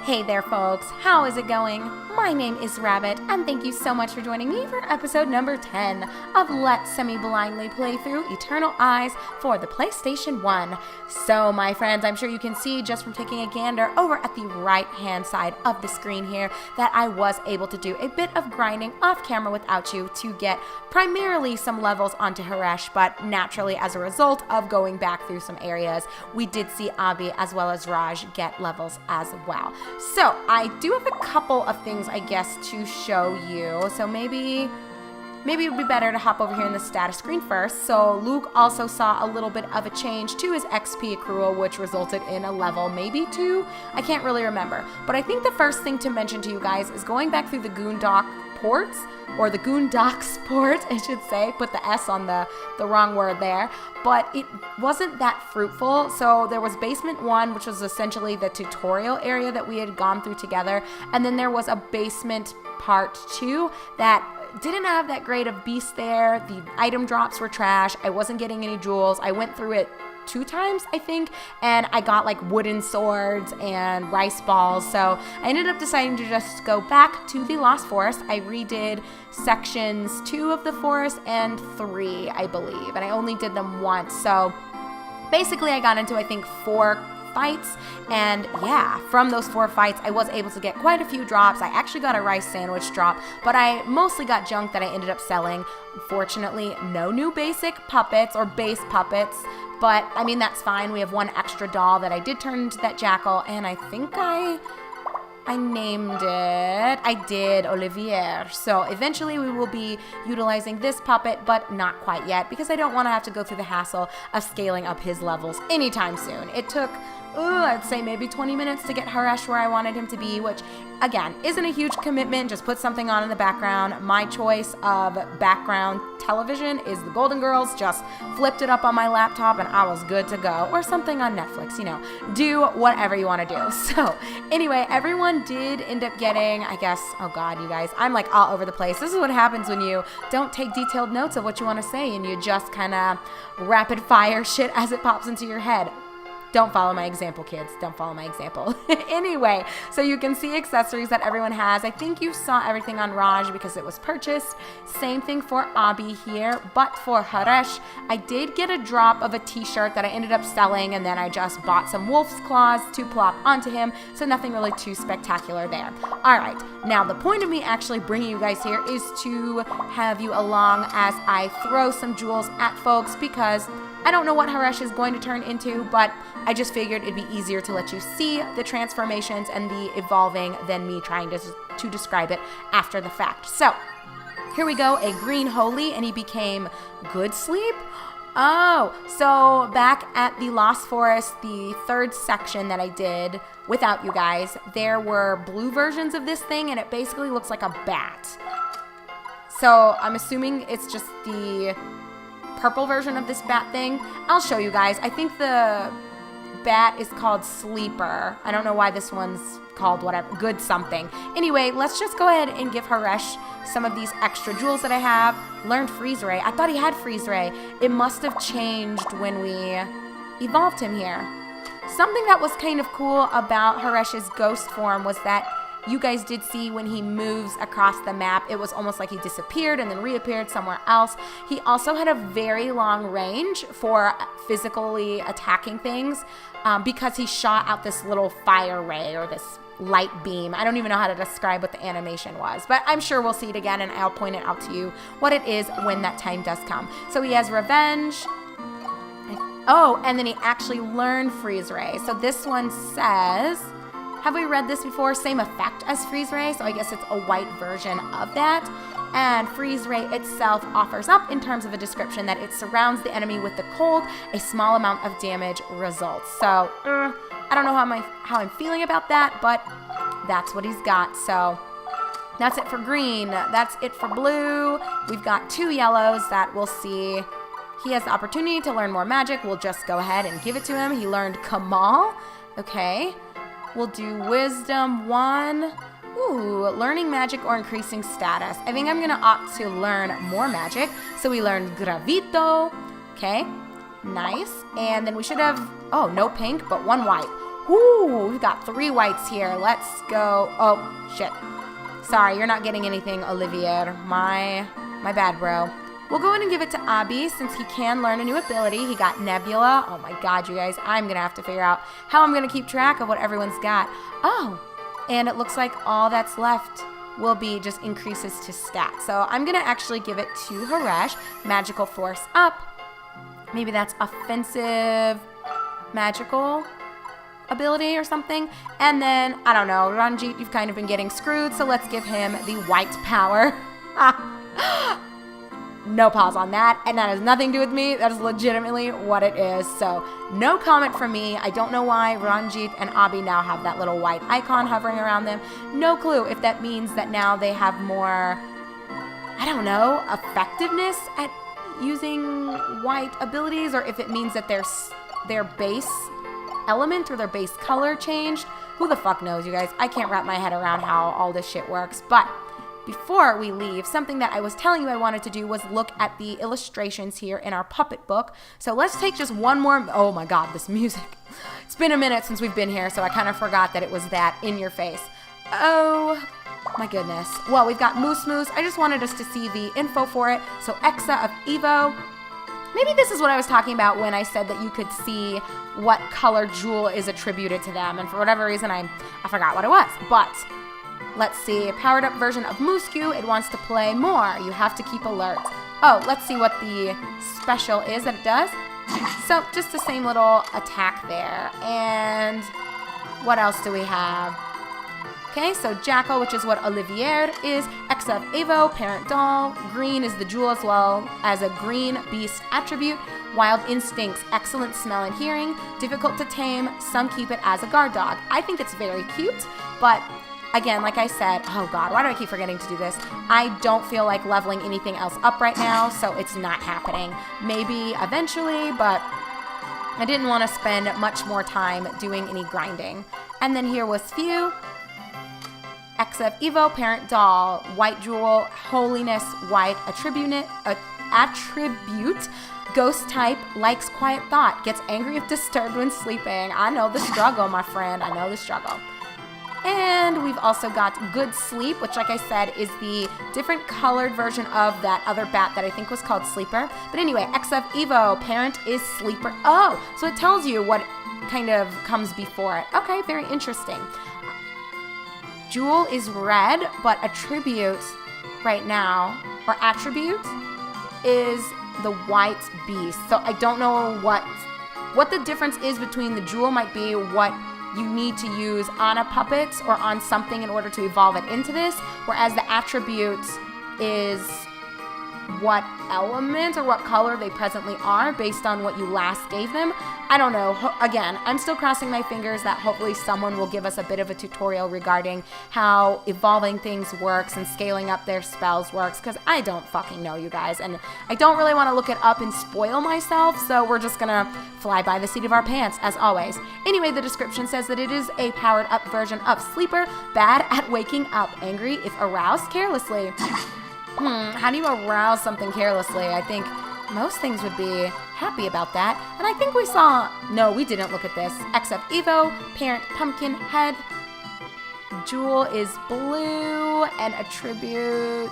Hey there folks, how is it going? My name is Rabbit, and thank you so much for joining me for episode number 10 of Let's Semi-Blindly Play Through Eternal Eyes for the PlayStation 1. So my friends, I'm sure you can see just from taking a gander over at the right hand side of the screen here that I was able to do a bit of grinding off camera without you to get primarily some levels onto Haresh, but naturally as a result of going back through some areas, we did see Abi as well as Raj get levels as well. So I do have a couple of things, I guess, to show you. So maybe it would be better to hop over here in the status screen first. So Luke also saw a little bit of a change to his XP accrual, which resulted in a level, maybe 2. I can't really remember. But I think the first thing to mention to you guys is going back through the Goondock ports, or the Goondocks port, I should say. Put the S on the wrong word there. But it wasn't that fruitful. So there was basement 1, which was essentially the tutorial area that we had gone through together. And then there was a basement part 2 that didn't have that great of beast there. The item drops were trash. I wasn't getting any jewels. I went through it 2 times, I think, and I got like wooden swords and rice balls. So I ended up deciding to just go back to the Lost Forest. I redid sections 2 of the forest and 3, I believe, and I only did them once. So basically I got into, I think, 4 fights, and yeah, from those 4 fights I was able to get quite a few drops. I actually got a rice sandwich drop, but I mostly got junk that I ended up selling. Unfortunately, no new basic puppets or base puppets, but I mean, that's fine. We have 1 extra doll that I did turn into that jackal, and I think I named it. I did, Olivier. So eventually we will be utilizing this puppet, but not quite yet, because I don't want to have to go through the hassle of scaling up his levels anytime soon. It took, I'd say maybe 20 minutes to get Haresh where I wanted him to be, which again, isn't a huge commitment. Just put something on in the background. My choice of background television is the Golden Girls. Just flipped it up on my laptop and I was good to go. Or something on Netflix, you know, do whatever you want to do. So anyway, everyone did end up getting, I guess, oh God, you guys, I'm like all over the place. This is what happens when you don't take detailed notes of what you want to say and you just kind of rapid fire shit as it pops into your head. Don't follow my example, kids. Don't follow my example. Anyway, so you can see accessories that everyone has. I think you saw everything on Raj because it was purchased. Same thing for Abi here. But for Haresh, I did get a drop of a t-shirt that I ended up selling, and then I just bought some wolf's claws to plop onto him. So nothing really too spectacular there. All right. Now, the point of me actually bringing you guys here is to have you along as I throw some jewels at folks, because I don't know what Haresh is going to turn into, but I just figured it'd be easier to let you see the transformations and the evolving than me trying to describe it after the fact. So here we go, a green holy, and he became good sleep. Oh, so back at the Lost Forest, the 3rd section that I did without you guys, there were blue versions of this thing, and it basically looks like a bat. So I'm assuming it's just the purple version of this bat thing. I'll show you guys. I think the bat is called Sleeper. I don't know why this one's called whatever, good something. Anyway, let's just go ahead and give Haresh some of these extra jewels that I have. Learned Freeze Ray. I thought he had Freeze Ray. It must have changed when we evolved him here. Something that was kind of cool about Haresh's ghost form was that you guys did see when he moves across the map, it was almost like he disappeared and then reappeared somewhere else. He also had a very long range for physically attacking things because he shot out this little fire ray or this light beam. I don't even know how to describe what the animation was, but I'm sure we'll see it again and I'll point it out to you what it is when that time does come. So he has Revenge. Oh, and then he actually learned Freeze Ray. So this one says, have we read this before? Same effect as Freeze Ray, so I guess it's a white version of that. And Freeze Ray itself offers up, in terms of a description, that it surrounds the enemy with the cold. A small amount of damage results. So, I don't know how I'm feeling about that, but that's what he's got. So, that's it for green. That's it for blue. We've got 2 yellows that we'll see. He has the opportunity to learn more magic. We'll just go ahead and give it to him. He learned Kamal. Okay. We'll do Wisdom 1. Ooh, learning magic or increasing status. I think I'm going to opt to learn more magic. So we learned Gravito. Okay, nice. And then we should have, oh, no pink, but 1 white. Ooh, we've got 3 whites here. Let's go. Oh, shit. Sorry, you're not getting anything, Olivier. My bad, bro. We'll go ahead and give it to Abi since he can learn a new ability. He got Nebula. Oh my god, you guys. I'm going to have to figure out how I'm going to keep track of what everyone's got. Oh, and it looks like all that's left will be just increases to stats. So I'm going to actually give it to Haresh. Magical Force up. Maybe that's offensive magical ability or something. And then, I don't know, Ranjit, you've kind of been getting screwed, so let's give him the white power. No pause on that, and that has nothing to do with me. That is legitimately what it is. So no comment from me. I don't know why Ranjit and Abi now have that little white icon hovering around them. No clue if that means that now they have more, I don't know, effectiveness at using white abilities, or if it means that their base element or their base color changed. Who the fuck knows, you guys? I can't wrap my head around how all this shit works. But before we leave, something that I was telling you I wanted to do was look at the illustrations here in our puppet book. So let's take just one more. Oh my god, this music. It's been a minute since we've been here, so I kind of forgot that it was that in your face. Oh my goodness. Well, we've got Moose Moose. I just wanted us to see the info for it. So Exa of Evo. Maybe this is what I was talking about when I said that you could see what color jewel is attributed to them. And for whatever reason, I forgot what it was. But let's see. A powered up version of Muscu. It wants to play more. You have to keep alert. Oh, let's see what the special is that it does. So just the same little attack there. And what else do we have? Okay, so Jackal, which is what Olivier is. X of Evo, Parent Doll. Green is the jewel as well as a green beast attribute. Wild Instincts, excellent smell and hearing. Difficult to tame. Some keep it as a guard dog. I think it's very cute, but again, like I said, oh god, why do I keep forgetting to do this? I don't feel like leveling anything else up right now, so it's not happening. Maybe eventually, but I didn't want to spend much more time doing any grinding. And then here was Few. X of Evo, Parent Doll, White Jewel, Holiness, White, Attribute, Ghost type, likes quiet thought, gets angry if disturbed when sleeping. I know the struggle, my friend. I know the struggle. And we've also got Good Sleep, which, like I said, is the different colored version of that other bat that I think was called Sleeper. But anyway, X of Evo, Parent is Sleeper. Oh, so it tells you what kind of comes before it. Okay, very interesting. Jewel is red, but attribute right now, or attribute, is the white beast. So I don't know what the difference is between the jewel might be what you need to use on a puppet or on something in order to evolve it into this, whereas the attribute is what element or what color they presently are based on what you last gave them. I don't know. Again, I'm still crossing my fingers that hopefully someone will give us a bit of a tutorial regarding how evolving things works and scaling up their spells works, because I don't fucking know, you guys, and I don't really want to look it up and spoil myself, so we're just gonna fly by the seat of our pants, as always. Anyway, the description says that it is a powered up version of Sleeper, bad at waking up, angry if aroused carelessly. How do you arouse something carelessly? I think most things would be happy about that. And I think we saw, no, we didn't look at this. X of Evo, Parent Pumpkin Head. Jewel is blue and attributes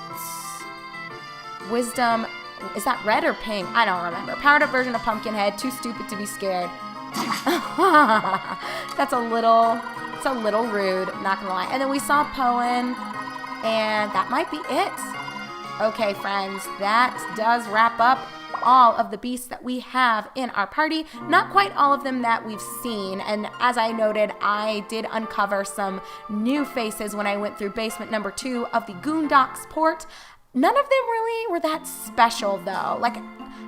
Wisdom. Is that red or pink? I don't remember. Powered up version of Pumpkinhead. Too stupid to be scared. It's a little rude, not gonna lie. And then we saw Poen, and that might be it. Okay, friends, that does wrap up all of the beasts that we have in our party. Not quite all of them that we've seen, and as I noted, I did uncover some new faces when I went through basement number 2 of the Goondocks port. None of them really were that special, though. Like,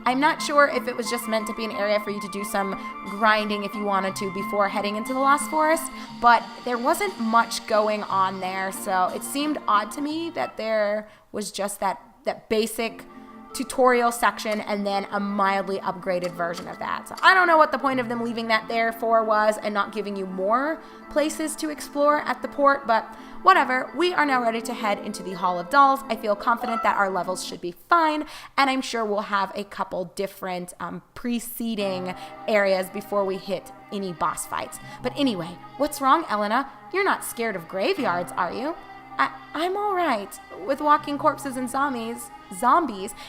I'm not sure if it was just meant to be an area for you to do some grinding if you wanted to before heading into the Lost Forest, but there wasn't much going on there, so it seemed odd to me that there was just that basic tutorial section and then a mildly upgraded version of that. So I don't know what the point of them leaving that there for was and not giving you more places to explore at the port, but whatever. We are now ready to head into the Hall of Dolls. I feel confident that our levels should be fine, and I'm sure we'll have a couple different preceding areas before we hit any boss fights. But anyway, what's wrong, Elena? You're not scared of graveyards, are you? I'm all right with walking corpses and zombies.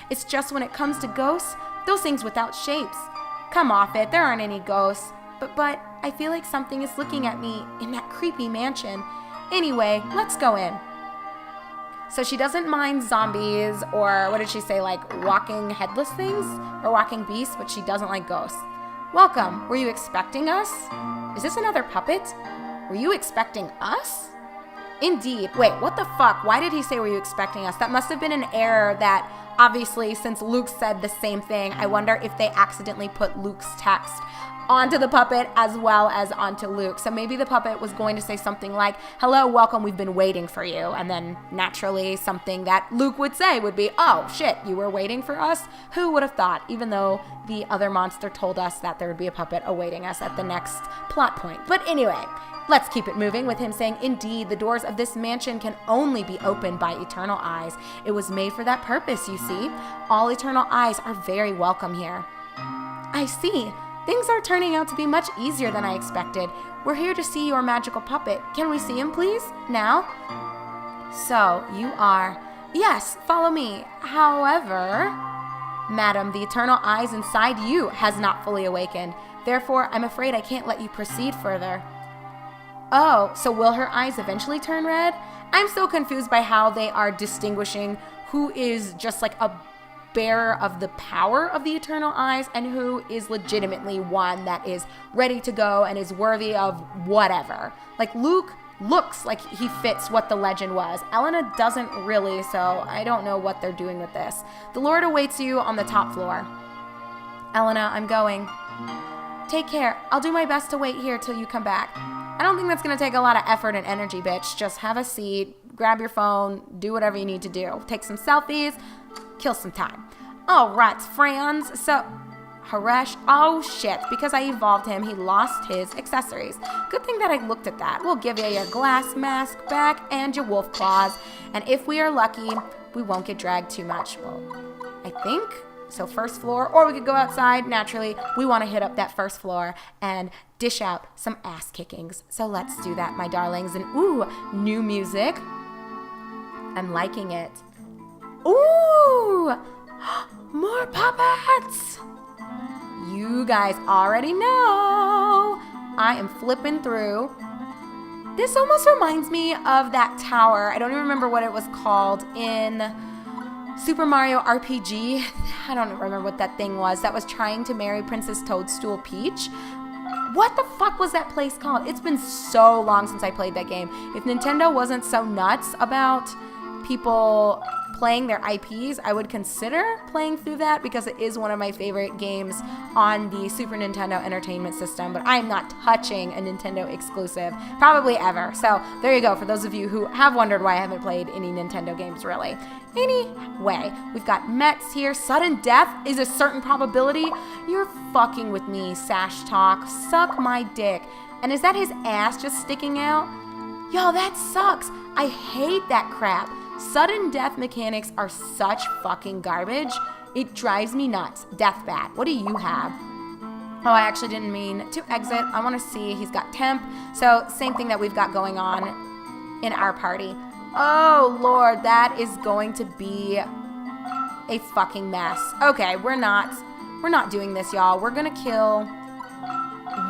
It's just when it comes to ghosts, those things without shapes. Come off it, there aren't any ghosts. But I feel like something is looking at me in that creepy mansion. Anyway, let's go in. So she doesn't mind zombies or, what did she say, like walking headless things or walking beasts, but she doesn't like ghosts. Welcome, were you expecting us? Is this another puppet? Were you expecting us? Indeed. Wait, what the fuck? Why did he say, were you expecting us? That must have been an error that, obviously, since Luke said the same thing, I wonder if they accidentally put Luke's text onto the puppet as well as onto Luke. So maybe the puppet was going to say something like, hello, welcome, we've been waiting for you. And then naturally something that Luke would say would be, oh shit, you were waiting for us? Who would have thought? Even though the other monster told us that there would be a puppet awaiting us at the next plot point. But anyway, let's keep it moving with him saying, indeed, the doors of this mansion can only be opened by eternal eyes. It was made for that purpose, you see. All eternal eyes are very welcome here. I see. Things are turning out to be much easier than I expected. We're here to see your magical puppet. Can we see him, please? Now? So, you are... Yes, follow me. However, madam, the eternal eyes inside you has not fully awakened. Therefore, I'm afraid I can't let you proceed further. Oh, so will her eyes eventually turn red? I'm so confused by how they are distinguishing who is just like a bearer of the power of the eternal eyes and who is legitimately one that is ready to go and is worthy of whatever. Like Luke looks like he fits what the legend was. Elena doesn't really, so I don't know what they're doing with this. The Lord awaits you on the top floor. Elena, I'm going. Take care. I'll do my best to wait here till you come back. I don't think that's going to take a lot of effort and energy, bitch. Just have a seat, grab your phone, do whatever you need to do. Take some selfies, kill some time. All right, friends. So, Haresh, oh shit, because I evolved him, he lost his accessories. Good thing that I looked at that. We'll give you your glass mask back and your wolf claws. And if we are lucky, we won't get dragged too much. Well, I think... So first floor, or we could go outside. Naturally, we want to hit up that first floor and dish out some ass kickings. So let's do that, my darlings. And ooh, new music. I'm liking it. Ooh, more puppets. You guys already know. I am flipping through. This almost reminds me of that tower. I don't even remember what it was called in Super Mario RPG. I don't remember what that thing was that was trying to marry Princess Toadstool Peach. What the fuck was that place called? It's been so long since I played that game. If Nintendo wasn't so nuts about people playing their IPs, I would consider playing through that because it is one of my favorite games on the Super Nintendo Entertainment System, but I'm not touching a Nintendo exclusive, probably ever. So there you go, for those of you who have wondered why I haven't played any Nintendo games, really. Anyway, we've got Mets here. Sudden death is a certain probability. You're fucking with me, Sash Talk. Suck my dick. And is that his ass just sticking out? Yo, that sucks. I hate that crap. Sudden death mechanics are such fucking garbage. It drives me nuts. Deathbat, what do you have? Oh, I actually didn't mean to exit. I want to see. He's got temp. So same thing that we've got going on in our party. Oh, Lord, that is going to be a fucking mess. Okay, we're not doing this, y'all. We're going to kill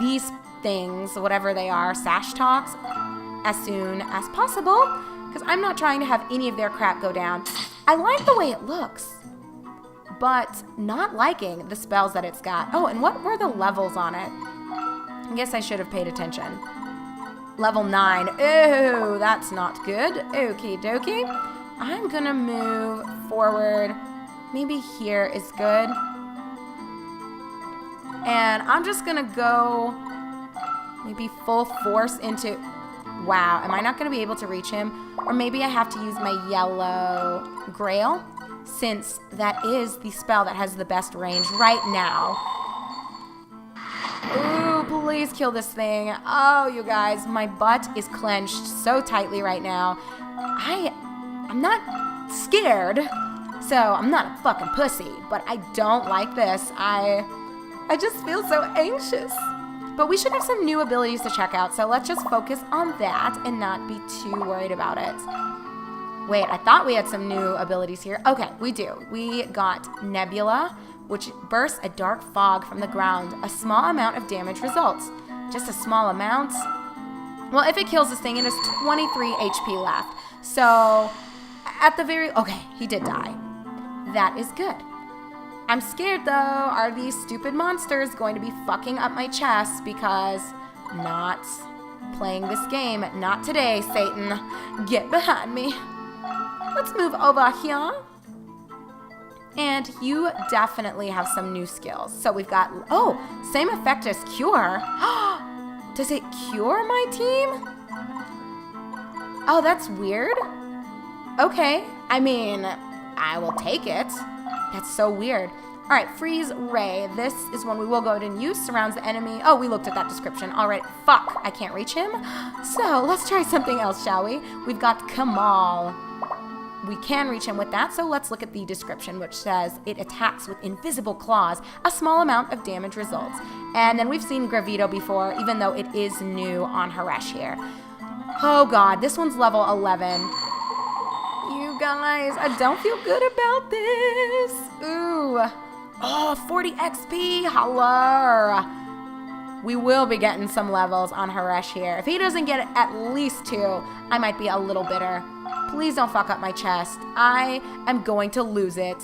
these things, whatever they are, Sash Talks, as soon as possible. Because I'm not trying to have any of their crap go down. I like the way it looks, but not liking the spells that it's got. Oh, and what were the levels on it? I guess I should have paid attention. Level 9. Ooh, that's not good. Okie dokie. I'm going to move forward. Maybe here is good. And I'm just going to go maybe full force into... Wow, am I not going to be able to reach him? Or maybe I have to use my yellow grail since that is the spell that has the best range right now. Ooh, please kill this thing. Oh, you guys, my butt is clenched so tightly right now. I'm not scared, so I'm not a fucking pussy, but I don't like this. I just feel so anxious. But we should have some new abilities to check out, so let's just focus on that and not be too worried about it. Wait, I thought we had some new abilities here. Okay, we do. We got Nebula, which bursts a dark fog from the ground. A small amount of damage results. Just a small amount. Well, if it kills this thing, it has 23 HP left. So, at the very... Okay, he did die. That is good. I'm scared, though. Are these stupid monsters going to be fucking up my chest? Because not playing this game. Not today, Satan. Get behind me. Let's move over here. And you definitely have some new skills. So we've got, oh, same effect as Cure. Does it cure my team? Oh, that's weird. Okay, I mean, I will take it. That's so weird. All right, Freeze Ray. This is one we will go ahead and use. Surrounds the enemy. Oh, we looked at that description. All right, fuck, I can't reach him. So let's try something else, shall we? We've got Kamal. We can reach him with that, so let's look at the description, which says it attacks with invisible claws. A small amount of damage results. And then we've seen Gravito before, even though it is new on Haresh here. Oh god, this one's level 11. You guys, I don't feel good about this. Ooh. Oh, 40 XP. Holler. We will be getting some levels on Haresh here. If he doesn't get at least 2, I might be a little bitter. Please don't fuck up my chest. I am going to lose it.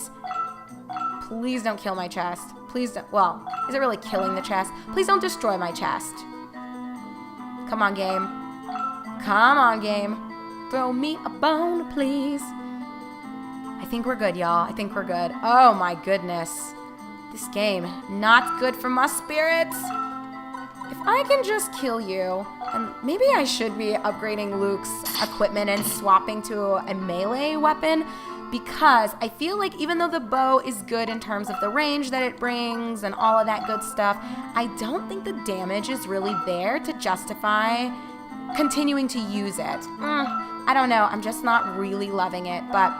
Please don't kill my chest. Please don't. Well, is it really killing the chest? Please don't destroy my chest. Come on, game. Come on, game. Throw me a bone, please. I think we're good, y'all. I think we're good. Oh, my goodness. This game, not good for my spirits. If I can just kill you, and maybe I should be upgrading Luke's equipment and swapping to a melee weapon, because I feel like even though the bow is good in terms of the range that it brings and all of that good stuff, I don't think the damage is really there to justify continuing to use it. I don't know, I'm just not really loving it, but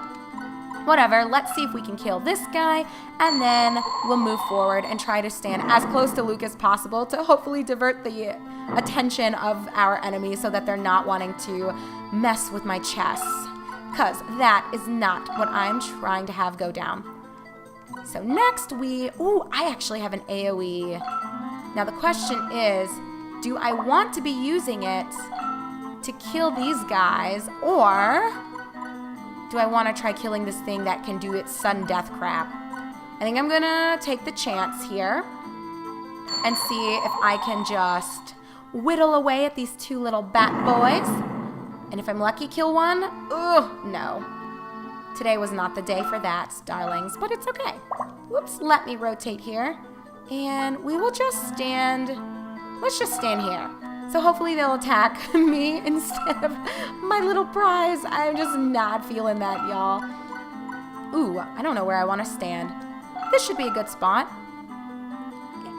whatever, let's see if we can kill this guy, and then we'll move forward and try to stand as close to Luke as possible to hopefully divert the attention of our enemies so that they're not wanting to mess with my chest, because that is not what I'm trying to have go down. So next I actually have an AoE. Now the question is, do I want to be using it to kill these guys, or do I want to try killing this thing that can do its sudden death crap? I think I'm gonna take the chance here and see if I can just whittle away at these 2 little bat boys. And if I'm lucky, kill one. Ugh, no. Today was not the day for that, darlings, but it's okay. Whoops, let me rotate here. And we will just stand, let's just stand here. So hopefully they'll attack me instead of my little prize. I'm just not feeling that, y'all. Ooh, I don't know where I want to stand. This should be a good spot.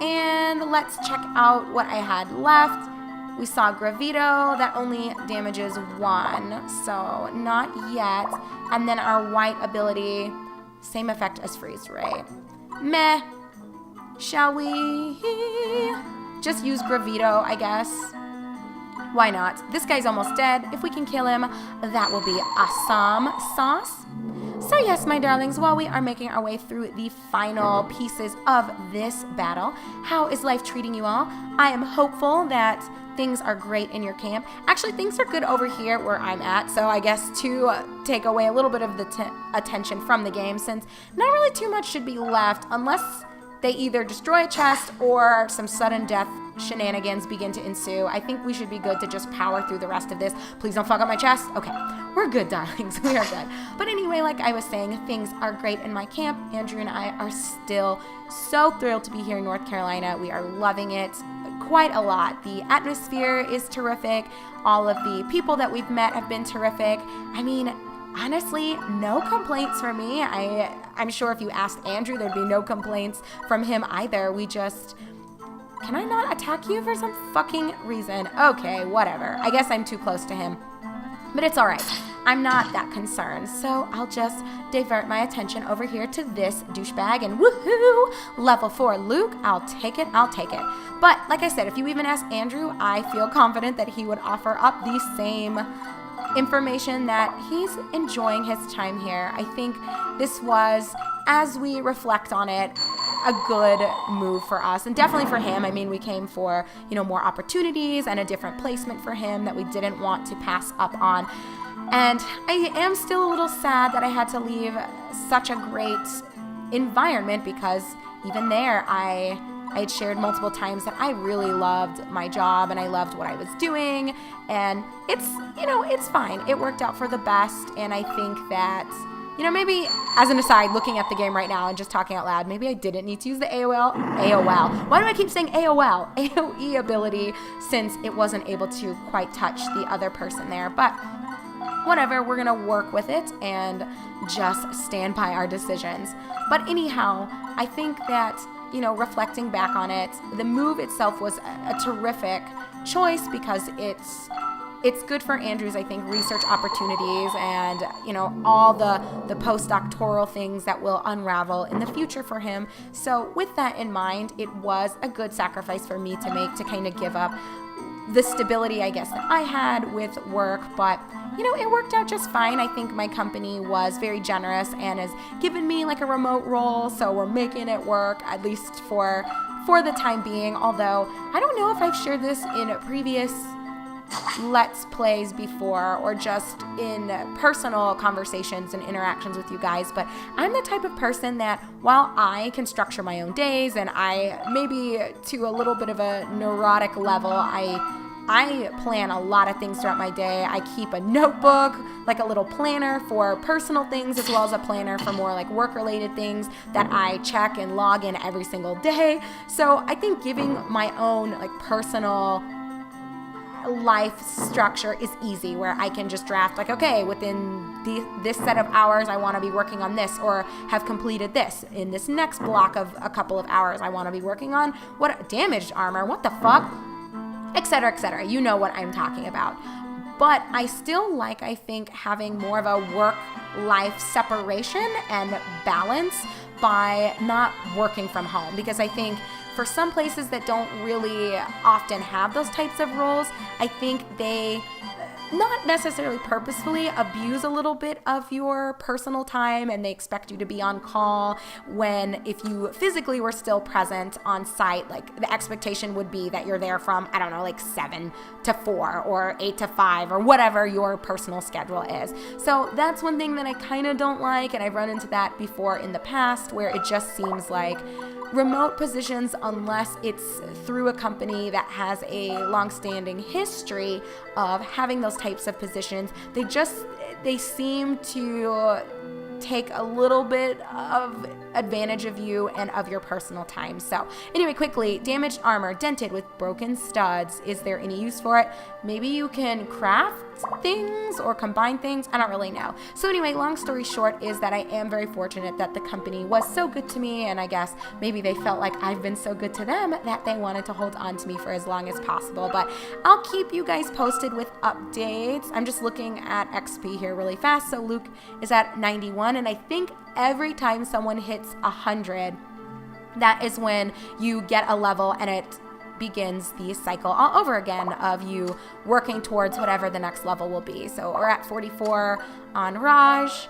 And let's check out what I had left. We saw Gravito. That only damages 1, so not yet. And then our white ability, same effect as Freeze Ray. Meh. Shall we just use Gravito, I guess? Why not? This guy's almost dead. If we can kill him, that will be awesome sauce. So yes, my darlings, while we are making our way through the final pieces of this battle, how is life treating you all? I am hopeful that things are great in your camp. Actually, things are good over here where I'm at, so I guess to take away a little bit of the attention from the game, since not really too much should be left unless they either destroy a chest or some sudden death shenanigans begin to ensue. I think we should be good to just power through the rest of this. Please don't fuck up my chest. Okay, we're good, darlings. We are good. But anyway, like I was saying, things are great in my camp. Andrew and I are still so thrilled to be here in North Carolina. We are loving it quite a lot. The atmosphere is terrific. All of the people that we've met have been terrific. I mean, honestly, no complaints from me. I'm sure if you asked Andrew, there'd be no complaints from him either. Can I not attack you for some fucking reason? Okay, whatever. I guess I'm too close to him. But it's all right. I'm not that concerned. So I'll just divert my attention over here to this douchebag and woohoo! Level 4 Luke. I'll take it. But like I said, if you even ask Andrew, I feel confident that he would offer up the same information that he's enjoying his time here. I think this was, as we reflect on it, a good move for us and definitely for him. I mean, we came for, more opportunities and a different placement for him that we didn't want to pass up on. And I am still a little sad that I had to leave such a great environment, because even there I had shared multiple times that I really loved my job and I loved what I was doing, and it's fine. It worked out for the best, and I think that maybe, as an aside, looking at the game right now and just talking out loud, maybe I didn't need to use the AOL. Why do I keep saying AOL? AOE ability, since it wasn't able to quite touch the other person there. But whatever, we're going to work with it and just stand by our decisions. But anyhow, I think that, reflecting back on it, the move itself was a terrific choice, because it's good for Andrew's, I think, research opportunities and, all the postdoctoral things that will unravel in the future for him. So with that in mind, it was a good sacrifice for me to make, to kind of give up the stability, I guess, that I had with work. But, it worked out just fine. I think my company was very generous and has given me like a remote role. So we're making it work, at least for the time being. Although I don't know if I've shared this in previous Let's Plays before, or just in personal conversations and interactions with you guys, but I'm the type of person that, while I can structure my own days, and I maybe to a little bit of a neurotic level, I plan a lot of things throughout my day. I keep a notebook, like a little planner for personal things, as well as a planner for more like work-related things that I check and log in every single day. So I think giving my own like personal life structure is easy, where I can just draft like, okay, within this set of hours I want to be working on this, or have completed this. In this next block of a couple of hours I want to be working on damaged armor, what the fuck, etc., etc. You know what I'm talking about. But I still like, I think, having more of a work-life separation and balance by not working from home, because I think for some places that don't really often have those types of roles, I think they not necessarily purposefully abuse a little bit of your personal time, and they expect you to be on call when, if you physically were still present on site, like the expectation would be that you're there from, I don't know, like 7 to 4 or 8 to 5 or whatever your personal schedule is. So that's one thing that I kind of don't like, and I've run into that before in the past, where it just seems like remote positions, unless it's through a company that has a long-standing history of having those types of positions, they seem to take a little bit of advantage of you and of your personal time. So anyway, quickly, damaged armor, dented with broken studs. Is there any use for it? Maybe you can craft things or combine things. I don't really know. So anyway, long story short is that I am very fortunate that the company was so good to me, and I guess maybe they felt like I've been so good to them that they wanted to hold on to me for as long as possible. But I'll keep you guys posted with updates. I'm just looking at XP here really fast. So Luke is at 91, and I think every time someone hits 100, that is when you get a level, and it begins the cycle all over again of you working towards whatever the next level will be. So we're at 44 on Raj,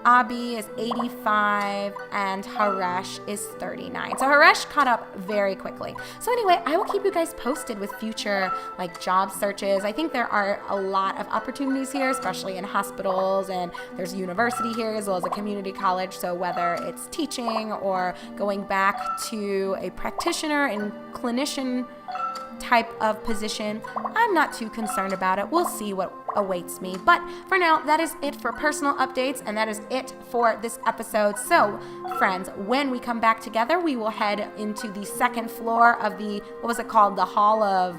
Abi is 85, and Haresh is 39. So Haresh caught up very quickly. So anyway, I will keep you guys posted with future like job searches. I think there are a lot of opportunities here, especially in hospitals, and there's a university here as well as a community college. So whether it's teaching or going back to a practitioner and clinician type of position, I'm not too concerned about it. We'll see what awaits me. But for now, that is it for personal updates, and that is it for this episode. So, friends, when we come back together, we will head into the second floor of the, what was it called? The Hall of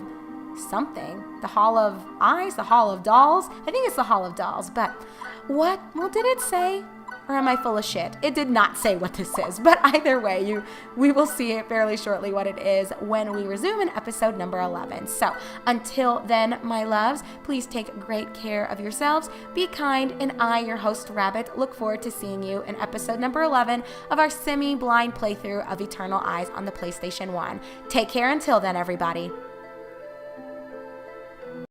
something. The Hall of Eyes? The Hall of Dolls? I think it's the Hall of Dolls, but What? Well, did it say? Or am I full of shit? It did not say what this is, but either way, we will see it fairly shortly what it is when we resume in episode number 11. So until then, my loves, please take great care of yourselves, be kind, and I, your host Rabbit, look forward to seeing you in episode number 11 of our semi-blind playthrough of Eternal Eyes on the PlayStation 1. Take care until then, everybody.